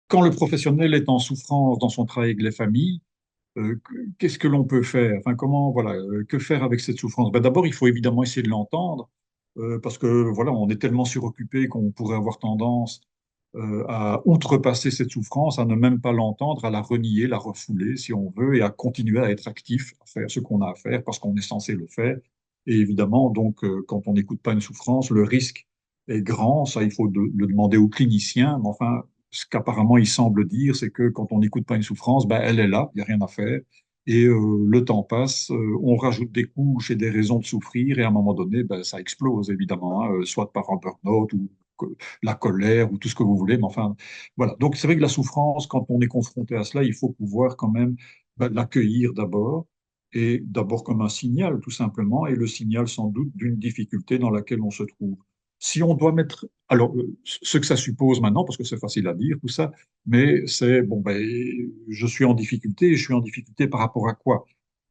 Quand le professionnel est en souffrance dans son travail avec les familles, qu'est-ce que l'on peut faire? Enfin, comment, voilà, que faire avec cette souffrance? Ben, d'abord, il faut évidemment essayer de l'entendre, parce que voilà, on est tellement suroccupé qu'on pourrait avoir tendance à outrepasser cette souffrance, à ne même pas l'entendre, à la renier, la refouler, si on veut, et à continuer à être actif, à faire ce qu'on a à faire, parce qu'on est censé le faire. Et évidemment, donc, quand on n'écoute pas une souffrance, le risque est grand. Ça, il faut le demander au clinicien. Mais enfin, ce qu'apparemment il semble dire, c'est que quand on n'écoute pas une souffrance, ben, elle est là, il n'y a rien à faire. Et le temps passe, on rajoute des couches et des raisons de souffrir, et à un moment donné, ben, ça explose, évidemment, hein, soit par un burn-out ou la colère ou tout ce que vous voulez. Mais enfin, voilà. Donc, c'est vrai que la souffrance, quand on est confronté à cela, il faut pouvoir quand même ben, l'accueillir d'abord, et d'abord comme un signal, tout simplement, et le signal sans doute d'une difficulté dans laquelle on se trouve. Si on doit mettre, alors, ce que ça suppose maintenant, parce que c'est facile à dire tout ça, mais c'est, bon, ben, je suis en difficulté, et je suis en difficulté par rapport à quoi?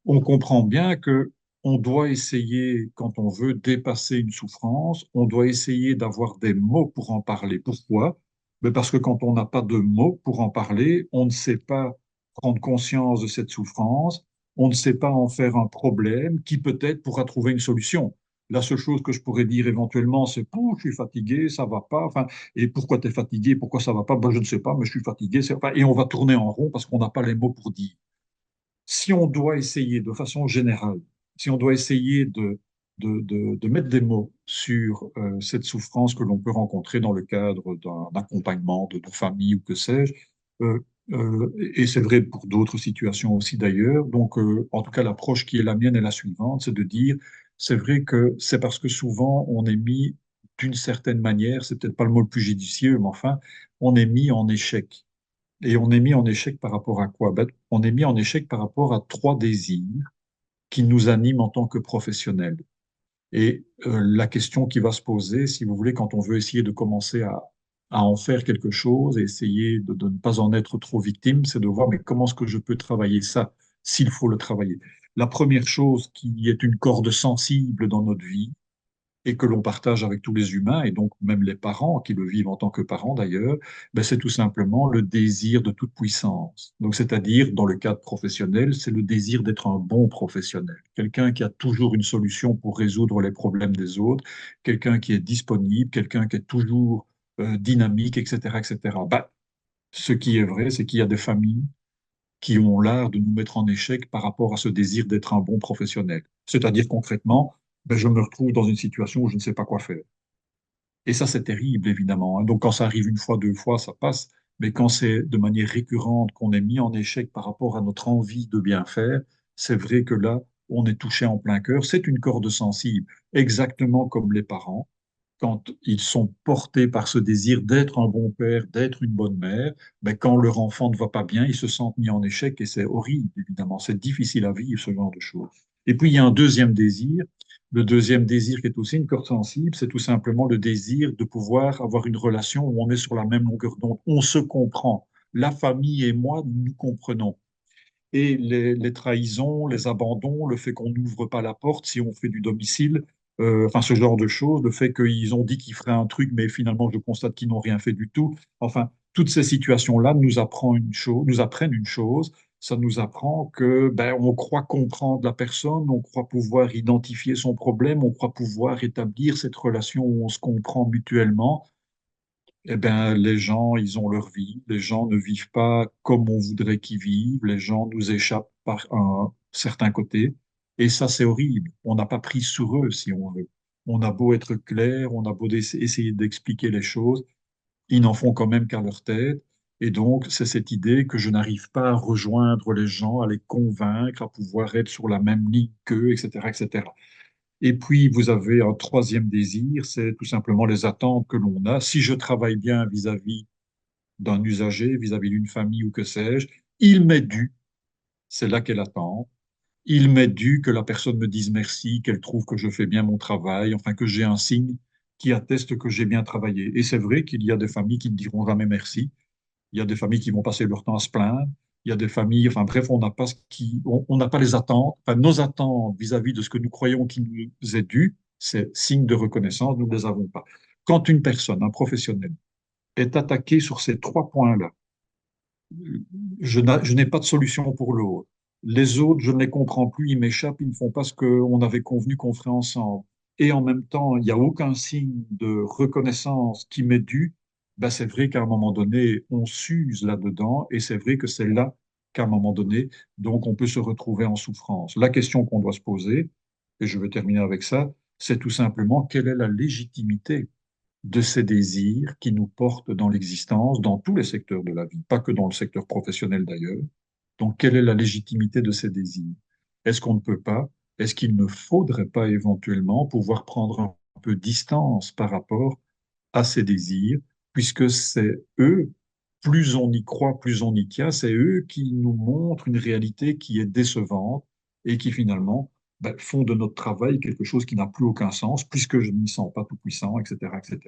On comprend bien que on doit essayer, quand on veut dépasser une souffrance, on doit essayer d'avoir des mots pour en parler. Pourquoi? Ben parce que quand on n'a pas de mots pour en parler, on ne sait pas prendre conscience de cette souffrance, on ne sait pas en faire un problème qui peut-être pourra trouver une solution. La seule chose que je pourrais dire éventuellement, c'est oh, je suis fatigué, ça va pas. Enfin, et pourquoi tu es fatigué? Pourquoi ça va pas? Ben, je ne sais pas, mais je suis fatigué. Enfin, et on va tourner en rond parce qu'on n'a pas les mots pour dire. Si on doit essayer de façon générale, si on doit essayer de mettre des mots sur cette souffrance que l'on peut rencontrer dans le cadre d'un accompagnement de famille ou que sais-je, euh, et c'est vrai pour d'autres situations aussi d'ailleurs. Donc, en tout cas, l'approche qui est la mienne est la suivante, c'est de dire, c'est vrai que c'est parce que souvent on est mis d'une certaine manière, c'est peut-être pas le mot le plus judicieux, mais enfin, on est mis en échec. Et on est mis en échec par rapport à quoi? Ben, on est mis en échec par rapport à trois désirs qui nous animent en tant que professionnels. Et la question qui va se poser, si vous voulez, quand on veut essayer de commencer à en faire quelque chose et essayer de ne pas en être trop victime, c'est de voir, mais comment est-ce que je peux travailler ça, s'il faut le travailler? La première chose qui est une corde sensible dans notre vie, et que l'on partage avec tous les humains, et donc même les parents qui le vivent en tant que parents d'ailleurs, ben c'est tout simplement le désir de toute puissance. Donc, c'est-à-dire, dans le cadre professionnel, c'est le désir d'être un bon professionnel, quelqu'un qui a toujours une solution pour résoudre les problèmes des autres, quelqu'un qui est disponible, quelqu'un qui est toujours dynamique, etc., etc. Ben, ce qui est vrai, c'est qu'il y a des familles qui ont l'art de nous mettre en échec par rapport à ce désir d'être un bon professionnel. C'est-à-dire concrètement, ben, je me retrouve dans une situation où je ne sais pas quoi faire. Et ça, c'est terrible, évidemment, hein. Donc, quand ça arrive une fois, deux fois, ça passe. Mais quand c'est de manière récurrente qu'on est mis en échec par rapport à notre envie de bien faire, c'est vrai que là, on est touché en plein cœur. C'est une corde sensible, exactement comme les parents quand ils sont portés par ce désir d'être un bon père, d'être une bonne mère, ben quand leur enfant ne va pas bien, ils se sentent mis en échec et c'est horrible, évidemment. C'est difficile à vivre, ce genre de choses. Et puis, il y a un deuxième désir. Le deuxième désir qui est aussi une corde sensible, c'est tout simplement le désir de pouvoir avoir une relation où on est sur la même longueur d'onde. On se comprend. La famille et moi, nous nous comprenons. Et les trahisons, les abandons, le fait qu'on n'ouvre pas la porte si on fait du domicile, enfin ce genre de choses, le fait qu'ils ont dit qu'ils feraient un truc, mais finalement je constate qu'ils n'ont rien fait du tout. Enfin, toutes ces situations-là nous apprennent une chose, ça nous apprend que ben, on croit comprendre la personne, on croit pouvoir identifier son problème, on croit pouvoir établir cette relation où on se comprend mutuellement, eh bien, les gens, ils ont leur vie. Les gens ne vivent pas comme on voudrait qu'ils vivent. Les gens nous échappent par un certain côté. Et ça, c'est horrible. On n'a pas pris sur eux, si on veut. On a beau être clair, on a beau essayer d'expliquer les choses, ils n'en font quand même qu'à leur tête. Et donc, c'est cette idée que je n'arrive pas à rejoindre les gens, à les convaincre, à pouvoir être sur la même ligne qu'eux, etc., etc. Et puis, vous avez un troisième désir, c'est tout simplement les attentes que l'on a. Si je travaille bien vis-à-vis d'un usager, vis-à-vis d'une famille ou que sais-je, il m'est dû, c'est là qu'elle attend, il m'est dû que la personne me dise merci, qu'elle trouve que je fais bien mon travail, enfin que j'ai un signe qui atteste que j'ai bien travaillé. Et c'est vrai qu'il y a des familles qui ne diront jamais merci. Il y a des familles qui vont passer leur temps à se plaindre. Il y a des familles, enfin bref, on n'a pas on n'a pas les attentes, enfin nos attentes vis-à-vis de ce que nous croyons qui nous est dû, c'est signe de reconnaissance, nous ne les avons pas. Quand une personne, un professionnel, est attaqué sur ces trois points-là, je n'ai pas de solution pour l'autre. Les autres, je ne les comprends plus, ils m'échappent, ils ne font pas ce qu'on avait convenu qu'on ferait ensemble. Et en même temps, il n'y a aucun signe de reconnaissance qui m'est dû. Ben, c'est vrai qu'à un moment donné, on s'use là-dedans, et c'est vrai que c'est là qu'à un moment donné, donc on peut se retrouver en souffrance. La question qu'on doit se poser, et je vais terminer avec ça, c'est tout simplement quelle est la légitimité de ces désirs qui nous portent dans l'existence, dans tous les secteurs de la vie, pas que dans le secteur professionnel d'ailleurs. Donc, quelle est la légitimité de ces désirs? Est-ce qu'on ne peut pas, est-ce qu'il ne faudrait pas éventuellement pouvoir prendre un peu distance par rapport à ces désirs, puisque c'est eux, plus on y croit, plus on y tient, c'est eux qui nous montrent une réalité qui est décevante et qui finalement font de notre travail quelque chose qui n'a plus aucun sens, puisque je ne m'y sens pas tout puissant, etc., etc.